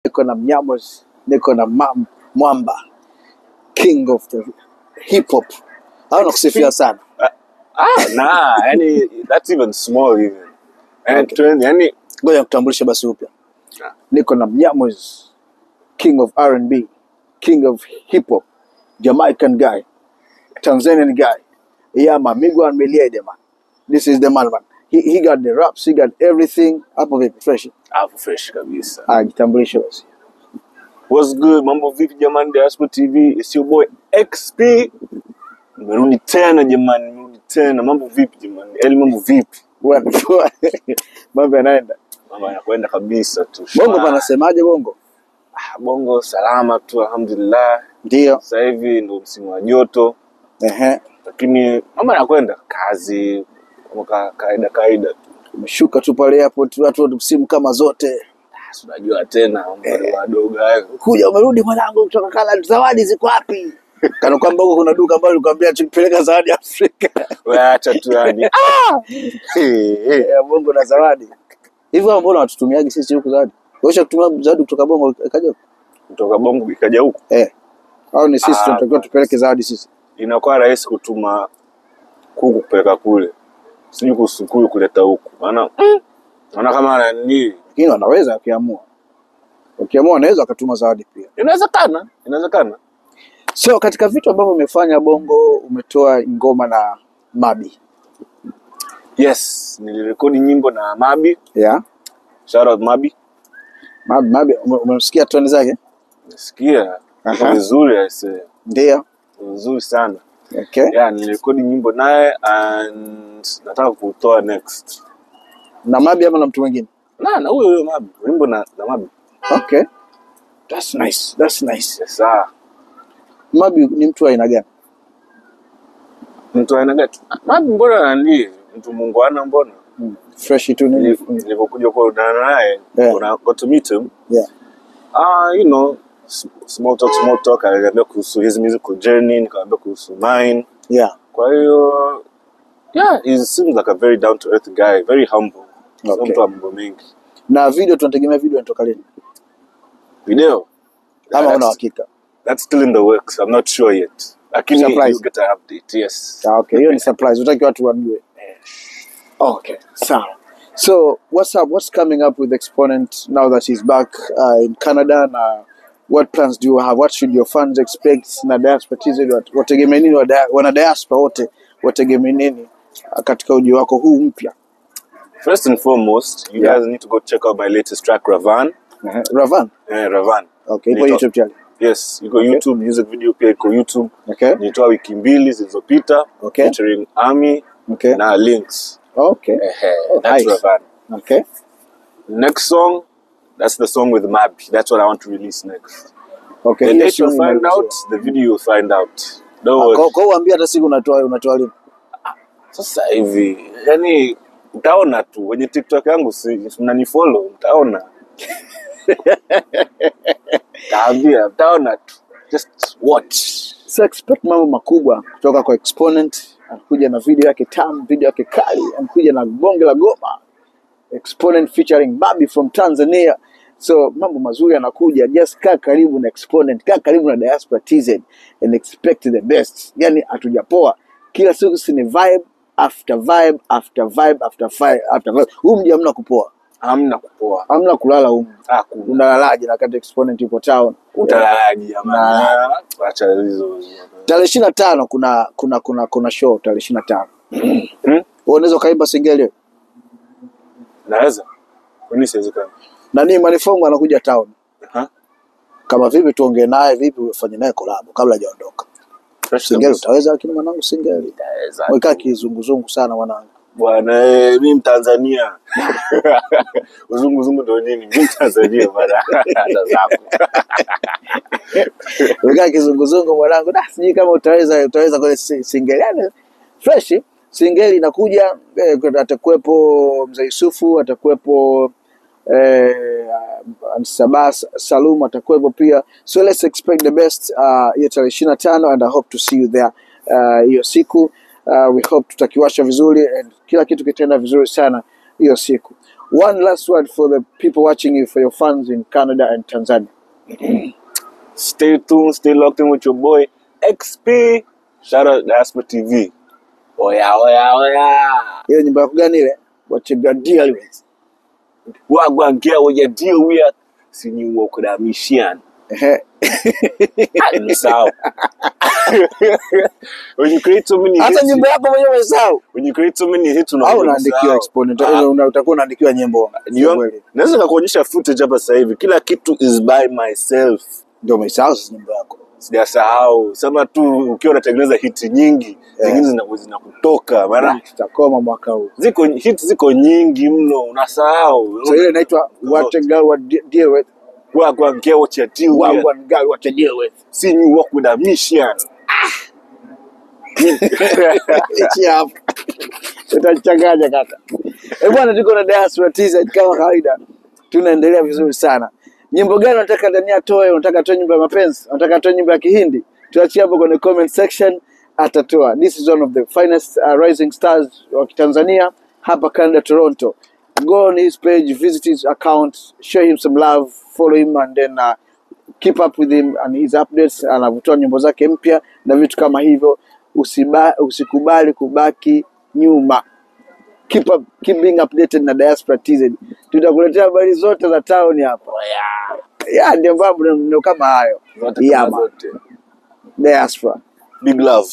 niko na Mnyamos, niko na Mwamba, king of the hip hop. Au nakusifia sana. Yani that's even small even. And Okay. yani Ngoja kutambulisha basi upya. Niko na Mnyamos, king of R&B, king of hip hop, Jamaican guy, Tanzanian guy. Yeah, man, Migo and Miliede, man. This is the man. He got the raps, he got everything. Hapo vipi fresh? hapo fresh kabisa. Jitambulishe basi. What's good? Mambo vipi jamani, Diaspora TV? It's your boy XP. Nimerudi tena jamani, nimerudi tena. Mambo vipi jamani? Mambo vipi? Mambo yanaenda. Mambo yanakwenda kabisa tu. Bongo panasemaje Bongo? Bongo salama tu alhamdulillah. Ndio. Sasa hivi ndio msimu wa joto. Lakini mambo yanakwenda kazi kama kaida tu. Umeshuka tu pale airport, watu msimu kama zote. Unajua tena wadogo hayo. Kuja umerudi mwanangu kutoka Canada, zawadi ziko wapi? Kana kwamba huko kuna duka ambalo likwambia tupeleka zawadi Afrika. Wewe acha tu yani. Bongo na zawadi. Hivyo mbona watutumiaje sisi huko zawadi? Wewe kutumia zawadi kutoka Bongo ikaja huko? Kutoka Bongo ikaja huko? Au ni sisi tunatakiwa tupeleke zawadi sisi? Inakuwa rahisi kutuma kuku kupeleka kule. Sijui kusukuru kuleta huku. Maana kama nani? Lakini wanaweza wakiamua. Wakiamua wanaweza wakatuma zawadi pia. Inawezekana. So katika vitu ambavyo umefanya Bongo, umetoa ngoma na Mabi. Yes, nilirekodi nyimbo na Mabi. Yeah. Shout out Mabi. Mabi, umemsikia toni zake? Nasikia. Vizuri aise. Ndio. Nzuri sana. Okay. Yeah, nilirekodi nyimbo naye and nataka kutoa next. Na Mabi ama na mtu mwingine? Na huyo Mabi. Wimbo na Mabi. Okay. That's nice. Yes, sir. Mabi ni mtu wa aina gani? Mtu wa aina gani? Mabi mbona nani? Mtu muungwana mbona? Fresh tu nini? Nilipokuja kuonana naye, got to meet him. Yeah. You know, small talk. Aliambia kuhusu his musical journey, nikamwambia kuhusu mine. Yeah. Kwa hiyo, yeah, he seems like a very down to earth guy, very humble. Okay. Mtu wa mambo mengi. Na video tunategemea video inatoka lini? Video? Kama una hakika. That's still in the works. I'm not sure yet. Lakini you get an update. Yes. Okay, hiyo ni surprise. Utaki watu wajue. Okay, sawa. So, what's up? What's coming up with Exponent now that he's back in Canada? Na what plans do you have? What should your fans expect? Na Diaspora TZ wategemea nini? Wana Diaspora wote wategemea nini katika ujio wako huu mpya? First and foremost, you guys need to go check out my latest track, Ravan. Ravan? Ravan. Okay, kwa YouTube channel. Yes, you go YouTube, music video pia iko YouTube. Okay. Nitoa wiki mbili zilizopita, featuring Army na Links. Okay. That's nice. Ravan. Okay. Next song, that's the song with Mabi. That's what I want to release next. Okay. The date you'll find out, the video you'll find out. Don't worry. Kwa uambia hata siku unatoa lini? Sasa hivi, yani utaona tu wenye TikTok yangu mnanifollow, utaona. Taambia, utaona tu. Just watch. So expect mambo makubwa kutoka kwa Exponent. Anakuja na video yake tamu, video yake kali, anakuja na bonge la goma. Exponent featuring Mabi from Tanzania. So mambo mazuri yanakuja. Just kaa karibu na Exponent, kaa karibu na Diaspora TZ and expect the best. Yani hatujapoa. Kila siku ni vibe after vibe after vibe after vibe after vibe. Huu mji hamna kupoa. Hamna kulala huko. Unalalaje na kati Exponent yupo town? Utalalaje jamani? Acha hizo. Tarehe 25 kuna show tarehe 25. Wewe unaweza kaimba singeli? Naweza. Kwani siwezi kama. Nani Manifongo anakuja town? Kama vipi tuongee naye, vipi ufanye naye collab kabla hajaondoka? Singeli utaweza, lakini mwanangu singeli utaweza. Wewe kizunguzungu sana mwanangu. Bwana mimi Mtanzania. Uzunguzungu ndio nini? Mimi Mtanzania bwana. Hata zako. Wewe kizunguzungu mwanangu, sijui kama utaweza kwa singeli. Yani fresh singeli inakuja, atakuepo Mzee Yusufu, atakuepo Sabas Salum atakuepo pia. So let's expect the best ya tarehe 25 and I hope to see you there hiyo siku. We hope tutakiwasha vizuri and kila kitu kitenda vizuri sana hiyo siku. One last word for the people watching you, for your fans in Canada and Tanzania. Stay tuned, stay locked in with your boy XP. Shout out Diaspora TV. Oya, oya, oya. Hiyo nyimbo yako gani ile? What you got deal with? Wagwan get what you deal with. See you walk with that mission. Sawa. When you create so many Hata hits, nyimbo yako mwenyewe umesahau. when you create so many hits Au unaandikiwa exponent, utakuwa unaandikiwa nyimbo. Naweza kukuonyesha footage hapa sasa hivi. Kila kitu is by myself. Ndio umesahau nyimbo yako. Sijasahau. Sema tu ukiwa unatengeneza hit nyingi, zingine zinakutoka. Maana tutakoma mwaka huu. Ziko nyingi mno, unasahau. So ile inaitwa What a Girl What Deal With. Wagwan get what you deal with. Wagwan girl what you deal with. See you walk with a mission. Ichi hapo. Utachanganya kaka. Bwana, tuko na Diaspora TZ kama kawaida. Tunaendelea vizuri sana. Nyimbo gani unataka Dania atoe? Unataka atoe nyimbo ya mapenzi? Unataka atoe nyimbo ya Kihindi? Tuachie hapo kwenye comment section, atatoa. This is one of the finest rising stars wa Tanzania hapa Canada, Toronto. Go on his page, visit his account, show him some love, follow him, and then keep up with him and his updates. Anavyotoa nyimbo zake mpya na vitu kama hivyo. Usikubali kubaki nyuma. Keep being updated na Diaspora TZ. Tutakuletea habari zote za town hapa. Yeah, ndio mambo ndio kama hayo. Yeah, Diaspora. Big love.